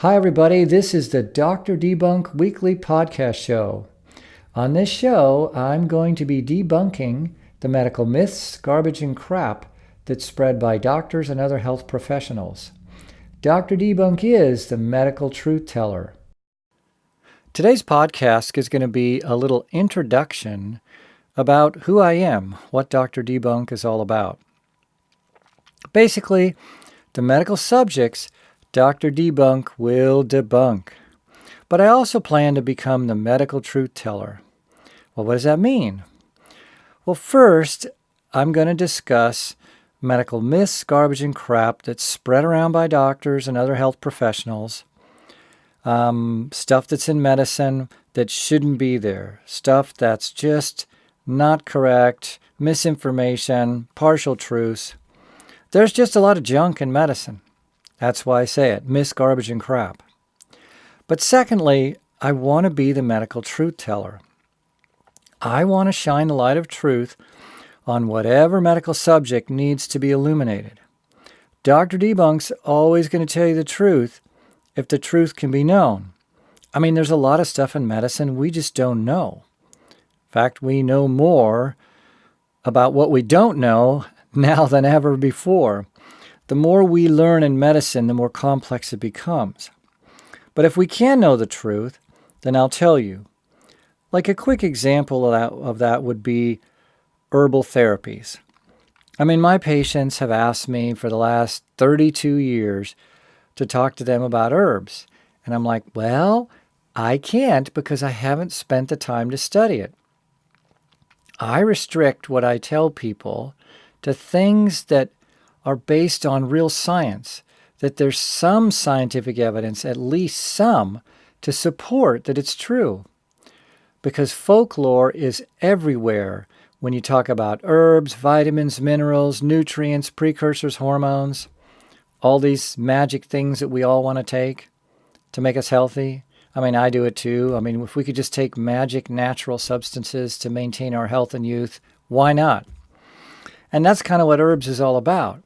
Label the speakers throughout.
Speaker 1: Hi, everybody. This is the Dr. Debunk weekly podcast show. On this show, I'm going to be debunking the medical myths, garbage, and crap that's spread by doctors and other health professionals. Dr. Debunk is the medical truth teller. Today's podcast is going to be a little introduction about who I am, what Dr. Debunk is all about. Basically, the medical subjects Dr. Debunk will debunk. But I also plan to become the medical truth teller. Well, what does that mean? Well, first, I'm going to discuss medical myths, garbage, and crap that's spread around by doctors and other health professionals. Stuff that's in medicine that shouldn't be there. Stuff that's just not correct, misinformation, partial truths. There's just a lot of junk in medicine. That's why I say it, myths, garbage, and crap. But secondly, I want to be the medical truth teller. I want to shine the light of truth on whatever medical subject needs to be illuminated. Dr. Debunk's always going to tell you the truth if the truth can be known. I mean, there's a lot of stuff in medicine we just don't know. In fact, we know more about what we don't know now than ever before. The more we learn in medicine, the more complex it becomes. But if we can know the truth, then I'll tell you. Like a quick example of that would be herbal therapies. I mean, my patients have asked me for the last 32 years to talk to them about herbs. And I'm like, well, I can't because I haven't spent the time to study it. I restrict what I tell people to things that are based on real science, that there's some scientific evidence, at least some, to support that it's true. Because folklore is everywhere when you talk about herbs, vitamins, minerals, nutrients, precursors, hormones, all these magic things that we all want to take to make us healthy. I mean, I do it too. I mean, if we could just take magic natural substances to maintain our health and youth, why not? And that's kind of what herbs is all about.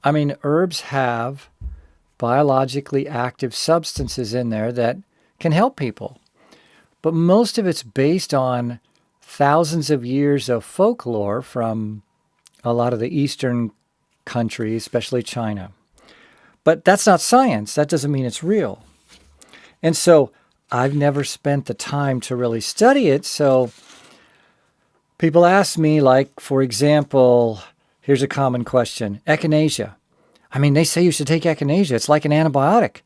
Speaker 1: I mean, herbs have biologically active substances in there that can help people. But most of it's based on thousands of years of folklore from a lot of the Eastern countries, especially China. But that's not science. That doesn't mean it's real. And so I've never spent the time to really study it. So people ask me, like, for example, here's a common question. Echinacea. I mean, they say you should take echinacea. It's like an antibiotic.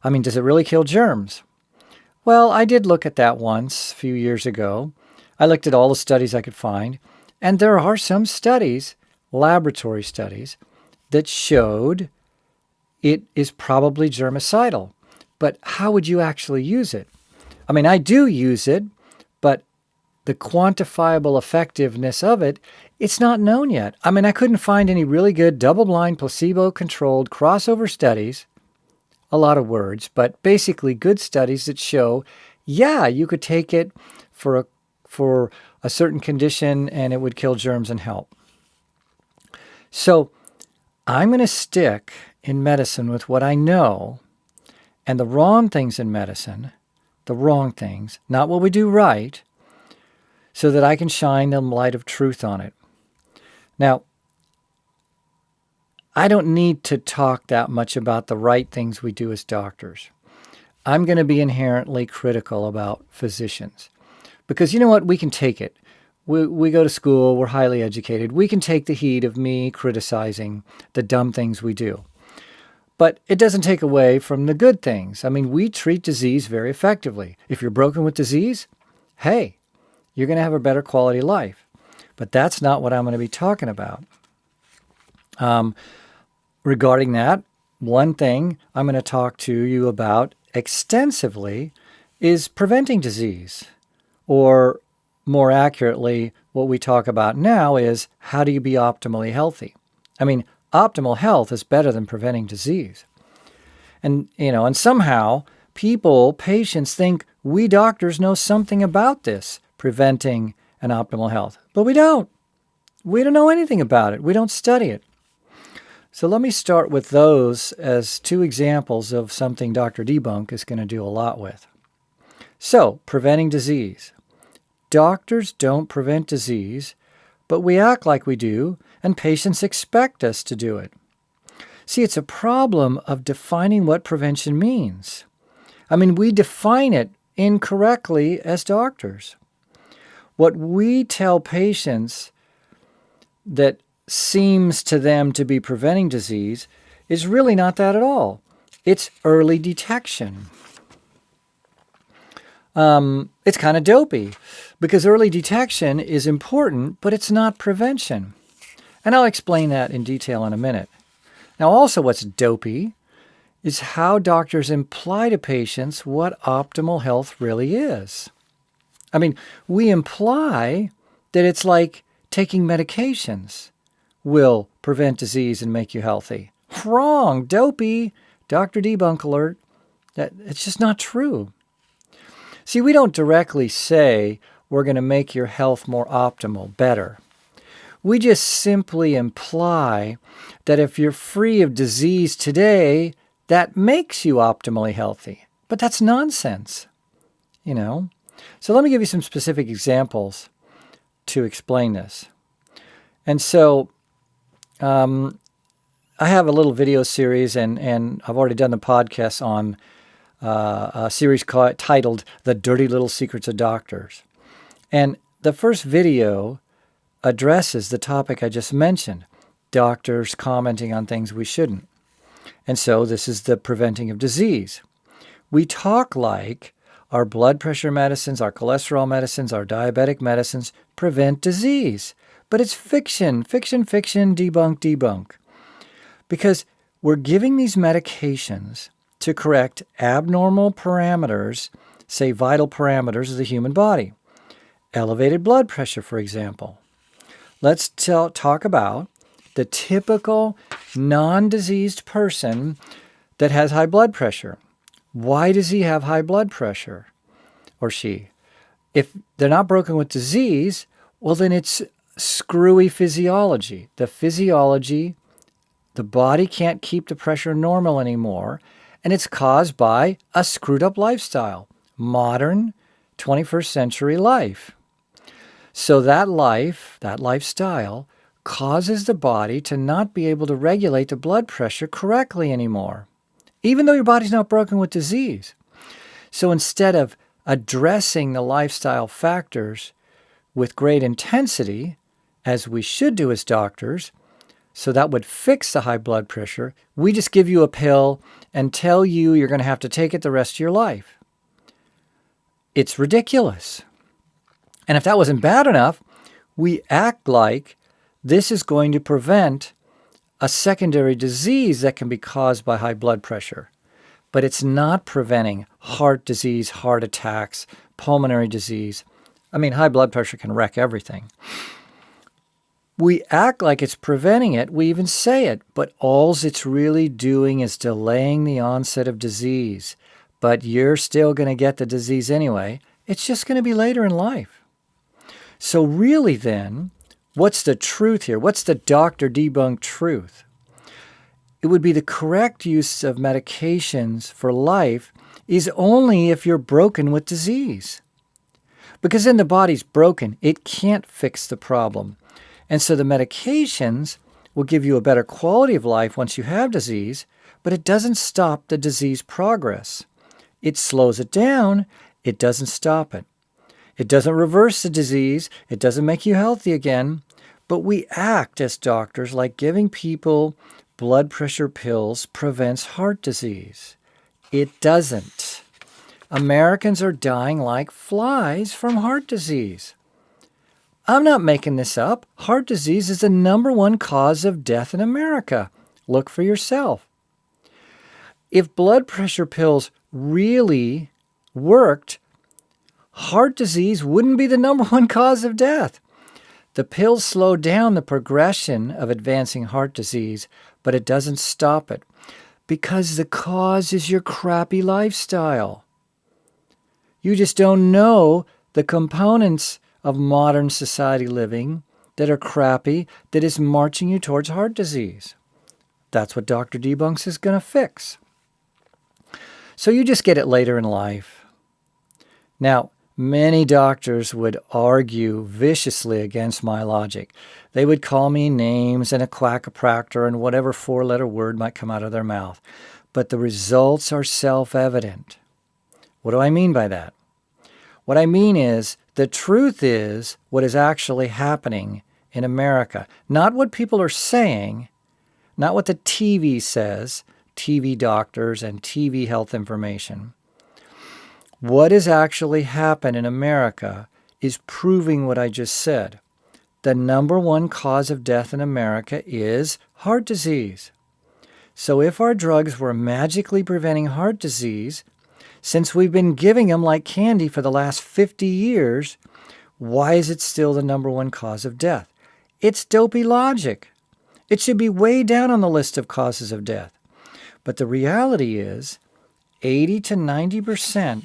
Speaker 1: I mean, does it really kill germs? Well, I did look at that once a few years ago. I looked at all the studies I could find. And there are some studies, laboratory studies, that showed it is probably germicidal. But how would you actually use it? I mean, I do use it, but the quantifiable effectiveness of it, it's not known yet. I mean, I couldn't find any really good double-blind, placebo-controlled crossover studies, a lot of words, but basically good studies that show, yeah, you could take it for a certain condition and it would kill germs and help. So I'm going to stick in medicine with what I know, and the wrong things in medicine, the wrong things, not what we do right, so that I can shine the light of truth on it. Now, I don't need to talk that much about the right things we do as doctors. I'm going to be inherently critical about physicians. Because you know what? We can take it. We go to school. We're highly educated. We can take the heat of me criticizing the dumb things we do. But it doesn't take away from the good things. I mean, we treat disease very effectively. If you're broken with disease, hey, you're going to have a better quality life. But that's not what I'm going to be talking about. Regarding that, one thing I'm going to talk to you about extensively is preventing disease. Or more accurately, what we talk about now is how do you be optimally healthy? I mean, optimal health is better than preventing disease. And somehow patients think we doctors know something about this, preventing and optimal health. But we don't. We don't know anything about it. We don't study it. So let me start with those as two examples of something Dr. Debunk is going to do a lot with. So, preventing disease. Doctors don't prevent disease, but we act like we do, and patients expect us to do it. See, it's a problem of defining what prevention means. I mean, we define it incorrectly as doctors. What we tell patients that seems to them to be preventing disease is really not that at all. It's early detection. It's kind of dopey because early detection is important, but it's not prevention. And I'll explain that in detail in a minute. Now, also what's dopey is how doctors imply to patients what optimal health really is. I mean, we imply that it's like taking medications will prevent disease and make you healthy. Wrong, dopey, Dr. Debunk alert. It's just not true. See, we don't directly say we're going to make your health more optimal, better. We just simply imply that if you're free of disease today, that makes you optimally healthy. But that's nonsense, you know. So let me give you some specific examples to explain this. And so I have a little video series, and I've already done the podcast on a series titled The Dirty Little Secrets of Doctors. And the first video addresses the topic I just mentioned, doctors commenting on things we shouldn't. And so this is the preventing of disease. We talk like our blood pressure medicines, our cholesterol medicines, our diabetic medicines prevent disease. But it's fiction, fiction, fiction, debunk, debunk. Because we're giving these medications to correct abnormal parameters, say vital parameters of the human body. Elevated blood pressure, for example. Let's talk about the typical non-diseased person that has high blood pressure. Why does he have high blood pressure, or she? If they're not broken with disease, well, then it's screwy physiology. The body can't keep the pressure normal anymore, and it's caused by a screwed up lifestyle, modern 21st century life. So that lifestyle, causes the body to not be able to regulate the blood pressure correctly anymore, even though your body's not broken with disease. So instead of addressing the lifestyle factors with great intensity, as we should do as doctors, so that would fix the high blood pressure, we just give you a pill and tell you you're going to have to take it the rest of your life. It's ridiculous. And if that wasn't bad enough, we act like this is going to prevent a secondary disease that can be caused by high blood pressure. But it's not preventing heart disease, heart attacks, pulmonary disease. I mean, high blood pressure can wreck everything. We act like it's preventing it. We even say it. But all it's really doing is delaying the onset of disease. But you're still going to get the disease anyway. It's just going to be later in life. So really then, what's the truth here? What's the Dr. Debunk truth? It would be the correct use of medications for life is only if you're broken with disease. Because then the body's broken. It can't fix the problem. And so the medications will give you a better quality of life once you have disease, but it doesn't stop the disease progress. It slows it down. It doesn't stop it. It doesn't reverse the disease. It doesn't make you healthy again. But we act as doctors like giving people blood pressure pills prevents heart disease. It doesn't. Americans are dying like flies from heart disease. I'm not making this up. Heart disease is the #1 cause of death in America. Look for yourself. If blood pressure pills really worked, heart disease wouldn't be the #1 cause of death. The pills slow down the progression of advancing heart disease, but it doesn't stop it because the cause is your crappy lifestyle. You just don't know the components of modern society living that are crappy, that is marching you towards heart disease. That's what Dr. Debunks is going to fix. So you just get it later in life. Now, many doctors would argue viciously against my logic. They would call me names and a quackopractor and whatever four-letter word might come out of their mouth. But the results are self-evident. What do I mean by that? What I mean is the truth is what is actually happening in America. Not what people are saying, not what the TV says, TV doctors and TV health information. What has actually happened in America is proving what I just said. The number one cause of death in America is heart disease. So if our drugs were magically preventing heart disease, since we've been giving them like candy for the last 50 years, why is it still the number one cause of death? It's dopey logic. It should be way down on the list of causes of death. But the reality is 80 to 90%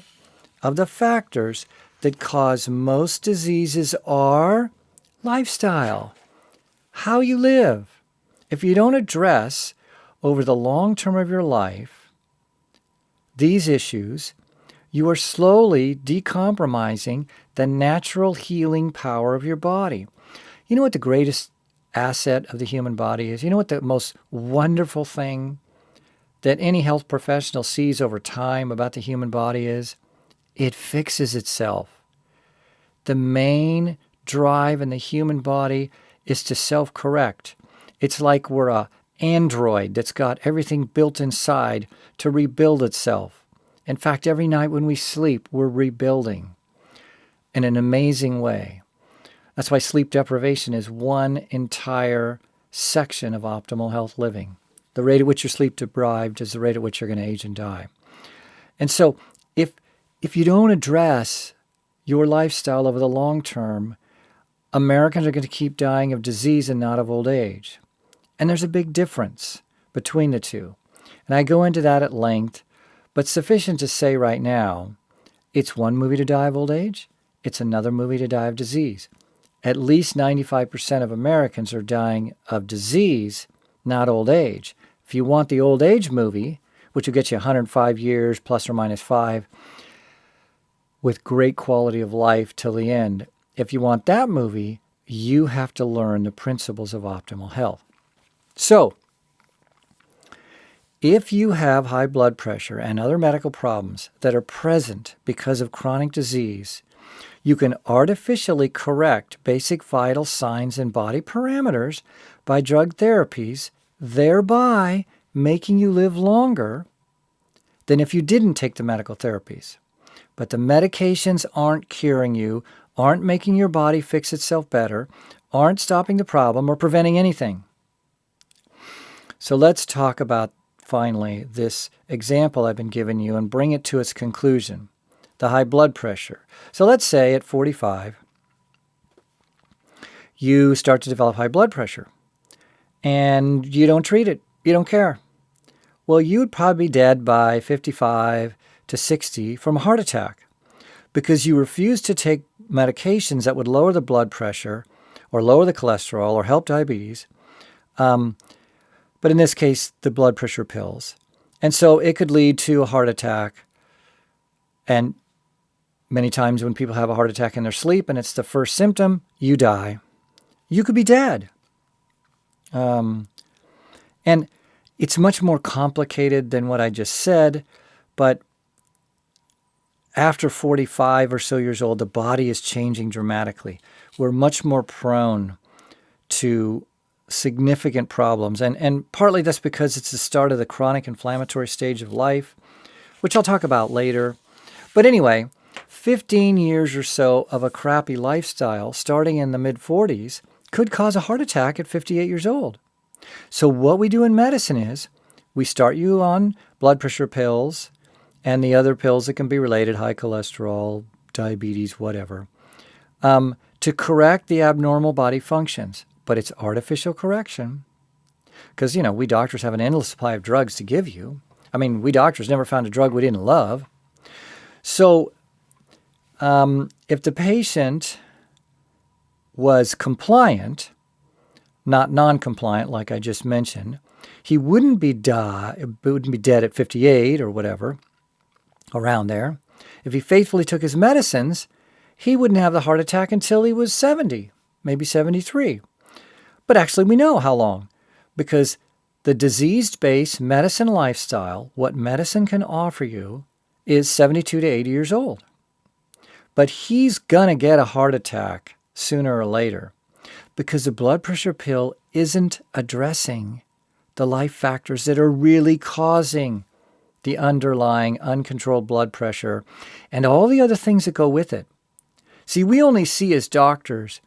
Speaker 1: of the factors that cause most diseases are lifestyle, how you live. If you don't address over the long term of your life these issues, you are slowly decompromising the natural healing power of your body. You know what the greatest asset of the human body is? You know what the most wonderful thing that any health professional sees over time about the human body is? It fixes itself. The main drive in the human body is to self-correct. It's like we're an android that's got everything built inside to rebuild itself. In fact, every night when we sleep, we're rebuilding in an amazing way. That's why sleep deprivation is one entire section of optimal health living. The rate at which you're sleep deprived is the rate at which you're going to age and die. And so if you don't address your lifestyle over the long term, Americans are going to keep dying of disease and not of old age. And there's a big difference between the two. And I go into that at length, but sufficient to say right now, it's one movie to die of old age, it's another movie to die of disease. At least 95% of Americans are dying of disease, not old age. If you want the old age movie, which will get you 105 years plus or minus 5, with great quality of life till the end, if you want that movie, you have to learn the principles of optimal health. So, if you have high blood pressure and other medical problems that are present because of chronic disease, you can artificially correct basic vital signs and body parameters by drug therapies, thereby making you live longer than if you didn't take the medical therapies. But the medications aren't curing you, aren't making your body fix itself better, aren't stopping the problem or preventing anything. So let's talk about, finally, this example I've been giving you and bring it to its conclusion, the high blood pressure. So let's say at 45, you start to develop high blood pressure and you don't treat it. You don't care. Well, you'd probably be dead by 55 to 60 from a heart attack because you refuse to take medications that would lower the blood pressure or lower the cholesterol or help diabetes. But in this case, the blood pressure pills. And so it could lead to a heart attack. And many times when people have a heart attack in their sleep and it's the first symptom, you die. You could be dead. And it's much more complicated than what I just said, but after 45 or so years old, the body is changing dramatically. We're much more prone to significant problems. And partly that's because it's the start of the chronic inflammatory stage of life, which I'll talk about later. But anyway, 15 years or so of a crappy lifestyle starting in the mid-40s could cause a heart attack at 58 years old. So what we do in medicine is we start you on blood pressure pills and the other pills that can be related, high cholesterol, diabetes, whatever, to correct the abnormal body functions. But it's artificial correction because, we doctors have an endless supply of drugs to give you. I mean, we doctors never found a drug we didn't love. So if the patient was compliant, not non-compliant like I just mentioned, He wouldn't be dead at 58 or whatever, around there. If he faithfully took his medicines, he wouldn't have the heart attack until he was 70, maybe 73. But actually, we know how long, because the disease-based medicine lifestyle, what medicine can offer you, is 72 to 80 years old. But he's going to get a heart attack sooner or later because the blood pressure pill isn't addressing the life factors that are really causing the underlying uncontrolled blood pressure and all the other things that go with it. See, we only see as doctors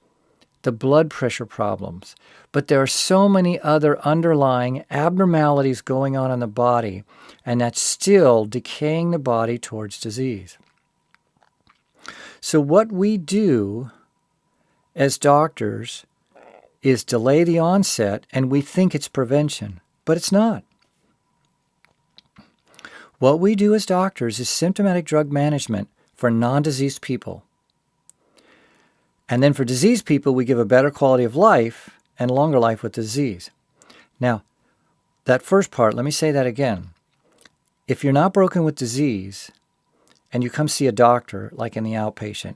Speaker 1: the blood pressure problems, but there are so many other underlying abnormalities going on in the body, and that's still decaying the body towards disease. So what we do as doctors is delay the onset, and we think it's prevention, but it's not. What we do as doctors is symptomatic drug management for non-diseased people. And then for diseased people, we give a better quality of life and longer life with disease. Now, that first part, let me say that again. If you're not broken with disease and you come see a doctor, like in the outpatient,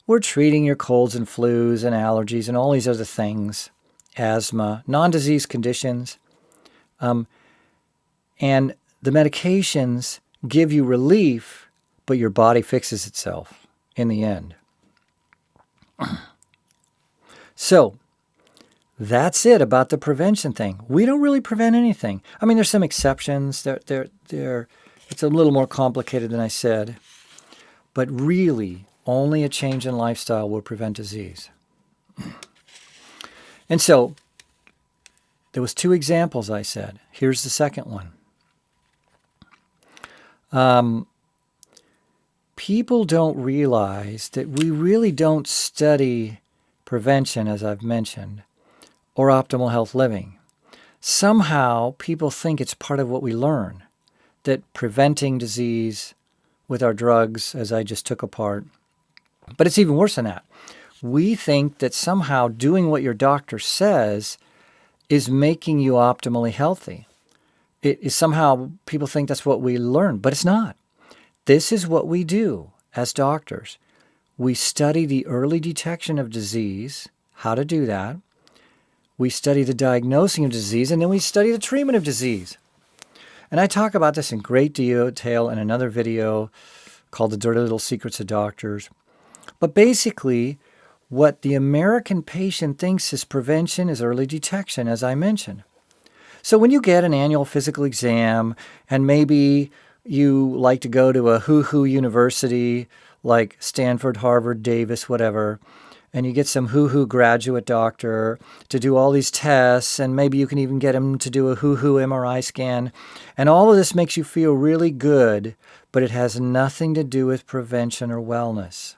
Speaker 1: we're treating your colds and flus and allergies and all these other things, asthma, non-disease conditions. And the medications give you relief, but your body fixes itself in the end. So, that's it about the prevention thing. We don't really prevent anything. I mean, there's some exceptions. It's a little more complicated than I said. But really, only a change in lifestyle will prevent disease. And so, there was 2 examples I said. Here's the second one. People don't realize that we really don't study prevention, as I've mentioned, or optimal health living. Somehow, people think it's part of what we learn, that preventing disease with our drugs, as I just took apart. But it's even worse than that. We think that somehow doing what your doctor says is making you optimally healthy. It is somehow, people think that's what we learn, but it's not. This is what we do as doctors. We study the early detection of disease, how to do that. We study the diagnosing of disease, and then we study the treatment of disease. And I talk about this in great detail in another video called The Dirty Little Secrets of Doctors. But basically, what the American patient thinks is prevention is early detection, as I mentioned. So when you get an annual physical exam, and maybe you like to go to a who-who university like Stanford, Harvard, Davis, whatever, and you get some who-who graduate doctor to do all these tests, and maybe you can even get him to do a who-who MRI scan, and all of this makes you feel really good, but it has nothing to do with prevention or wellness.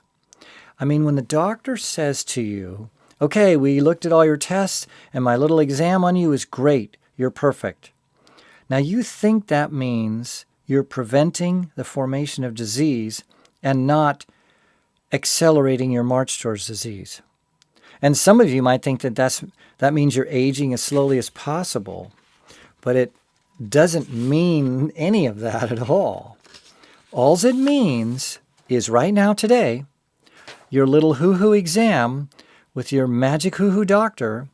Speaker 1: I mean, when the doctor says to you, okay, we looked at all your tests, and my little exam on you is great, you're perfect. Now, you think that means you're preventing the formation of disease and not accelerating your march towards disease. And some of you might think that that means you're aging as slowly as possible, but it doesn't mean any of that at all. All it means is right now, today, your little hoo-hoo exam with your magic hoo-hoo doctor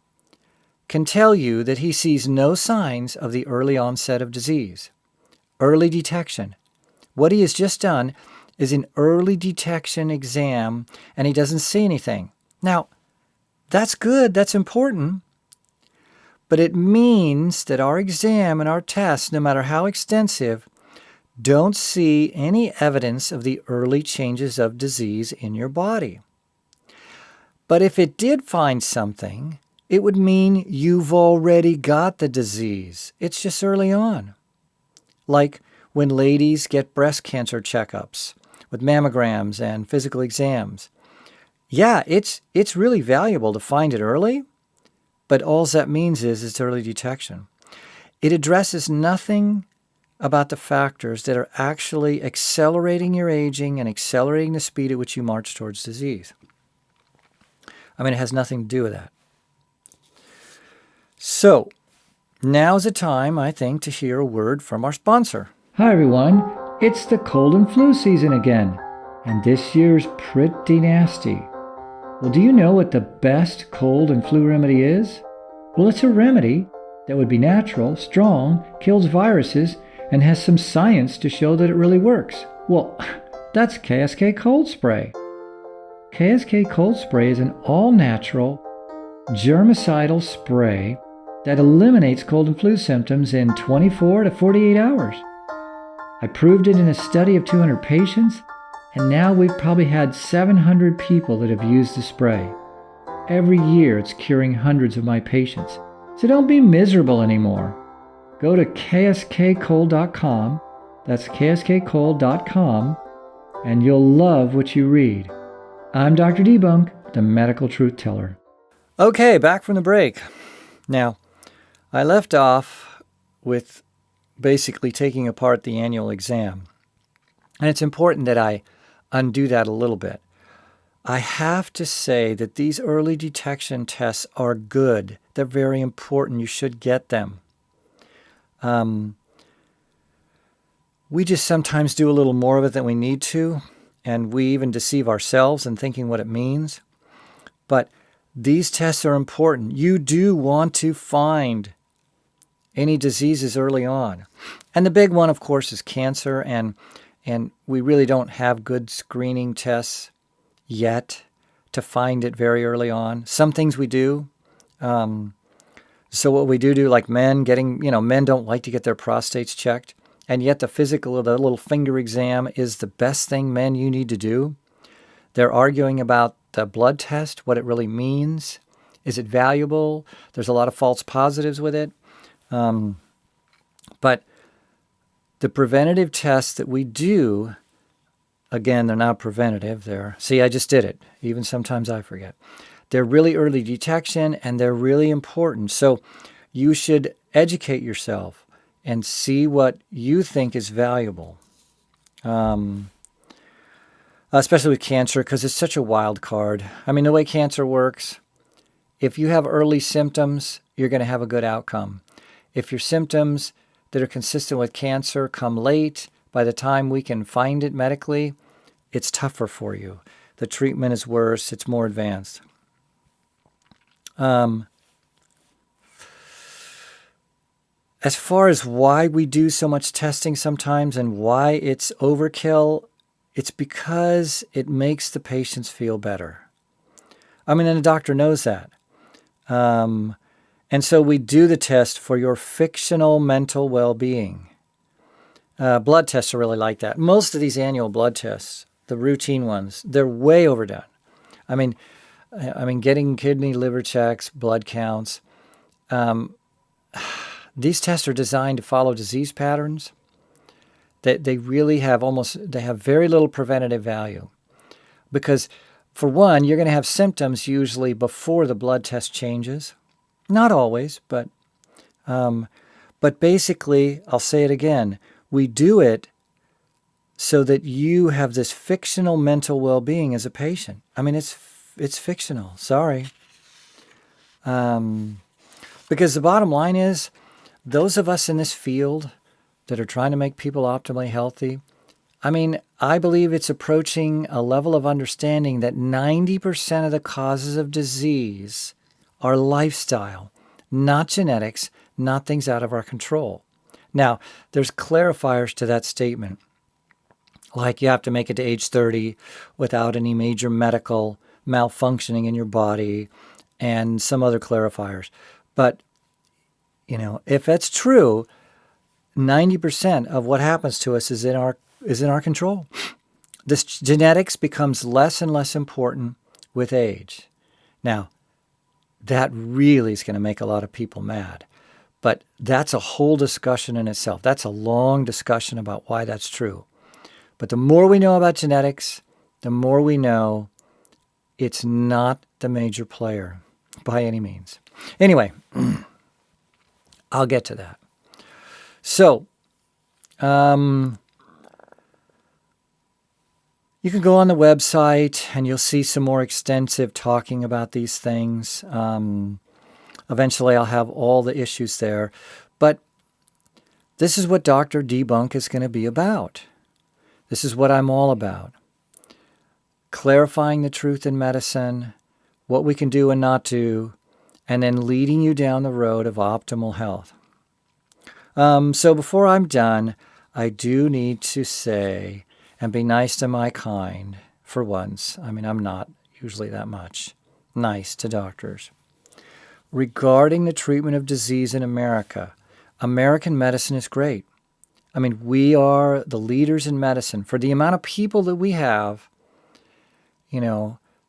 Speaker 1: can tell you that he sees no signs of the early onset of disease. Early detection. What he has just done is an early detection exam, and he doesn't see anything. Now, that's good, that's important, but it means that our exam and our tests, no matter how extensive, don't see any evidence of the early changes of disease in your body. But if it did find something, it would mean you've already got the disease. It's just early on. Like when ladies get breast cancer checkups with mammograms and physical exams. Yeah, it's really valuable to find it early, but all that means is it's early detection. It addresses nothing about the factors that are actually accelerating your aging and accelerating the speed at which you march towards disease. I mean, it has nothing to do with that. So, now's the time, I think, to hear a word from our sponsor.
Speaker 2: Hi everyone, it's the cold and flu season again, and this year's pretty nasty. Well, do you know what the best cold and flu remedy is? Well, it's a remedy that would be natural, strong, kills viruses, and has some science to show that it really works. Well, that's KSK Cold Spray. KSK Cold Spray is an all-natural, germicidal spray that eliminates cold and flu symptoms in 24 to 48 hours. I proved it in a study of 200 patients, and now we've probably had 700 people that have used the spray. Every year it's curing hundreds of my patients. So don't be miserable anymore. Go to kskcold.com, that's kskcold.com, and you'll love what you read. I'm Dr. Debunk, the medical truth teller.
Speaker 1: Okay, back from the break. Now, I left off with basically taking apart the annual exam. And it's important that I undo that a little bit. I have to say that these early detection tests are good. They're very important. You should get them. We just sometimes do a little more of it than we need to, and we even deceive ourselves in thinking what it means. But these tests are important. You do want to find any diseases early on. And the big one, of course, is cancer, and we really don't have good screening tests yet to find it very early on. Some things we do. So what we do, like men men don't like to get their prostates checked, and yet the little finger exam is the best thing you need to do. They're arguing about the blood test, what it really means. Is it valuable? There's a lot of false positives with it. But the preventative tests that we do, again, they're not preventative. I just did it. Even sometimes I forget. They're really early detection, and they're really important. So you should educate yourself and see what you think is valuable, especially with cancer, because it's such a wild card. I mean, the way cancer works, if you have early symptoms, you're going to have a good outcome. If your symptoms that are consistent with cancer come late, by the time we can find it medically, it's tougher for you. The treatment is worse. It's more advanced. As far as why we do so much testing sometimes and why it's overkill, it's because it makes the patients feel better. I mean, and the doctor knows that. And so we do the test for your fictional mental well-being. Blood tests are really like that. Most of these annual blood tests, the routine ones, they're way overdone. I mean, getting kidney, liver checks, blood counts. These tests are designed to follow disease patterns. They really have very little preventative value. Because, for one, you're going to have symptoms usually before the blood test changes. Not always, but basically, I'll say it again, we do it so that you have this fictional mental well-being as a patient. I mean, it's fictional. Sorry. Because the bottom line is, those of us in this field that are trying to make people optimally healthy, I mean, I believe it's approaching a level of understanding that 90% of the causes of disease are lifestyle, not genetics, not things out of our control. Now, there's clarifiers to that statement. Like you have to make it to age 30 without any major medical malfunctioning in your body and some other clarifiers. But, if that's true, 90% of what happens to us is in our control. This genetics becomes less and less important with age. Now, that really is going to make a lot of people mad. But that's a whole discussion in itself. That's a long discussion about why that's true. But the more we know about genetics, the more we know it's not the major player by any means. Anyway, I'll get to that. So, you can go on the website and you'll see some more extensive talking about these things. Eventually, I'll have all the issues there. But this is what Dr. Debunk is going to be about. This is what I'm all about. Clarifying the truth in medicine, what we can do and not do, and then leading you down the road of optimal health. So before I'm done, I do need to say, and be nice to my kind for once. I mean, I'm not usually that much nice to doctors. Regarding the treatment of disease in America, American medicine is great. I mean, we are the leaders in medicine. For the amount of people that we have,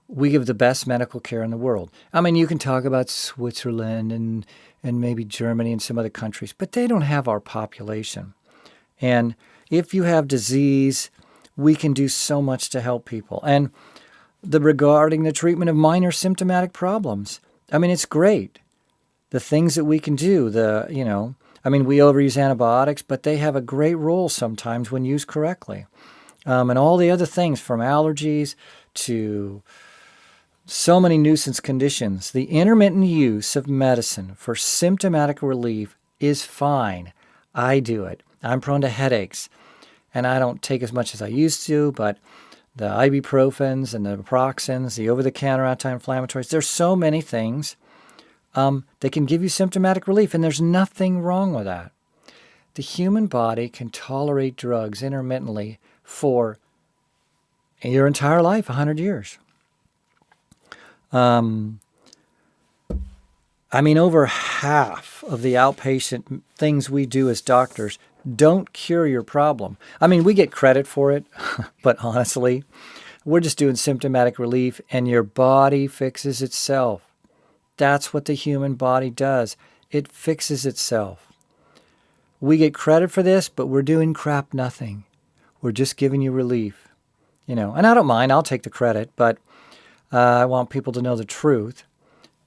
Speaker 1: we give the best medical care in the world. I mean, you can talk about Switzerland and maybe Germany and some other countries, but they don't have our population. And if you have disease, we can do so much to help people. And regarding the treatment of minor symptomatic problems, I mean, it's great. The things that we can do, we overuse antibiotics, but they have a great role sometimes when used correctly. And all the other things from allergies to so many nuisance conditions. The intermittent use of medicine for symptomatic relief is fine. I do it. I'm prone to headaches, and I don't take as much as I used to, but the ibuprofens and the naproxens, the over-the-counter anti-inflammatories, there's so many things that can give you symptomatic relief, and there's nothing wrong with that. The human body can tolerate drugs intermittently for your entire life, 100 years. Over half of the outpatient things we do as doctors don't cure your problem. I mean, we get credit for it, but honestly, we're just doing symptomatic relief and your body fixes itself. That's what the human body does. It fixes itself. We get credit for this, but we're doing crap nothing. We're just giving you relief. And I don't mind. I'll take the credit, but I want people to know the truth.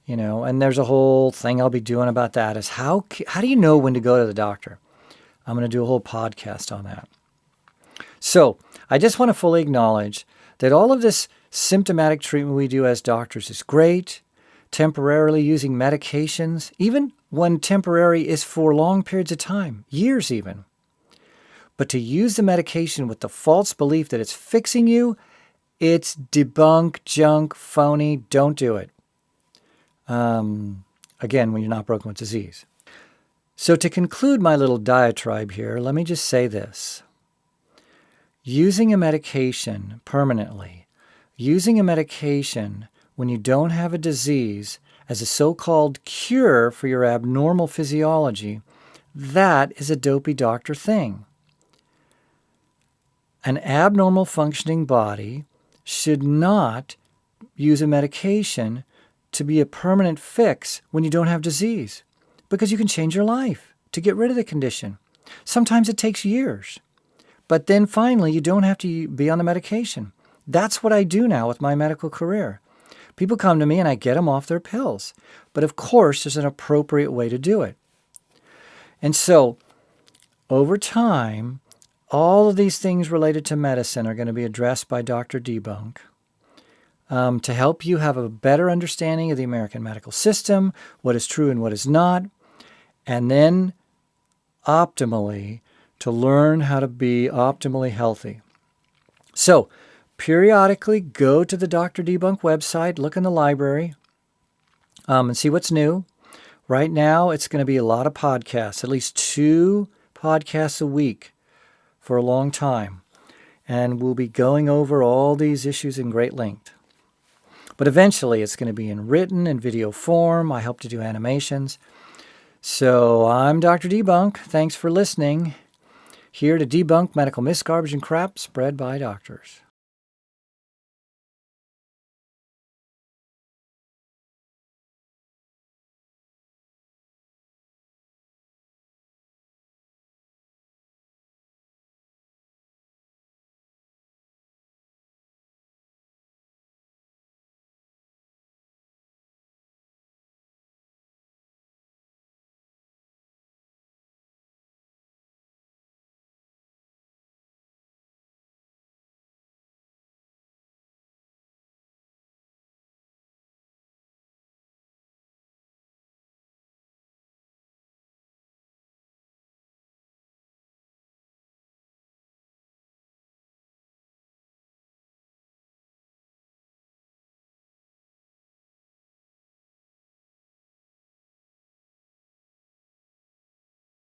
Speaker 1: And there's a whole thing I'll be doing about that is how do you know when to go to the doctor? I'm going to do a whole podcast on that. So I just want to fully acknowledge that all of this symptomatic treatment we do as doctors is great. Temporarily using medications, even when temporary is for long periods of time, years even. But to use the medication with the false belief that it's fixing you, it's debunk, junk, phony. Don't do it. Again, when you're not broken with disease. So to conclude my little diatribe here, let me just say this. Using a medication permanently, using a medication when you don't have a disease as a so-called cure for your abnormal physiology, that is a dopey doctor thing. An abnormal functioning body should not use a medication to be a permanent fix when you don't have disease, because you can change your life to get rid of the condition. Sometimes it takes years, but then finally you don't have to be on the medication. That's what I do now with my medical career. People come to me and I get them off their pills, but of course there's an appropriate way to do it. And so over time, all of these things related to medicine are going to be addressed by Dr. Debunk. To help you have a better understanding of the American medical system, what is true and what is not, and then optimally to learn how to be optimally healthy. So periodically go to the Dr. Debunk website, look in the library, and see what's new. Right now, it's going to be a lot of podcasts, at least 2 podcasts a week for a long time. And we'll be going over all these issues in great length. But eventually, it's going to be in written and video form. I hope to do animations. So I'm Dr. Debunk. Thanks for listening. Here to debunk medical myths, garbage, and crap spread by doctors.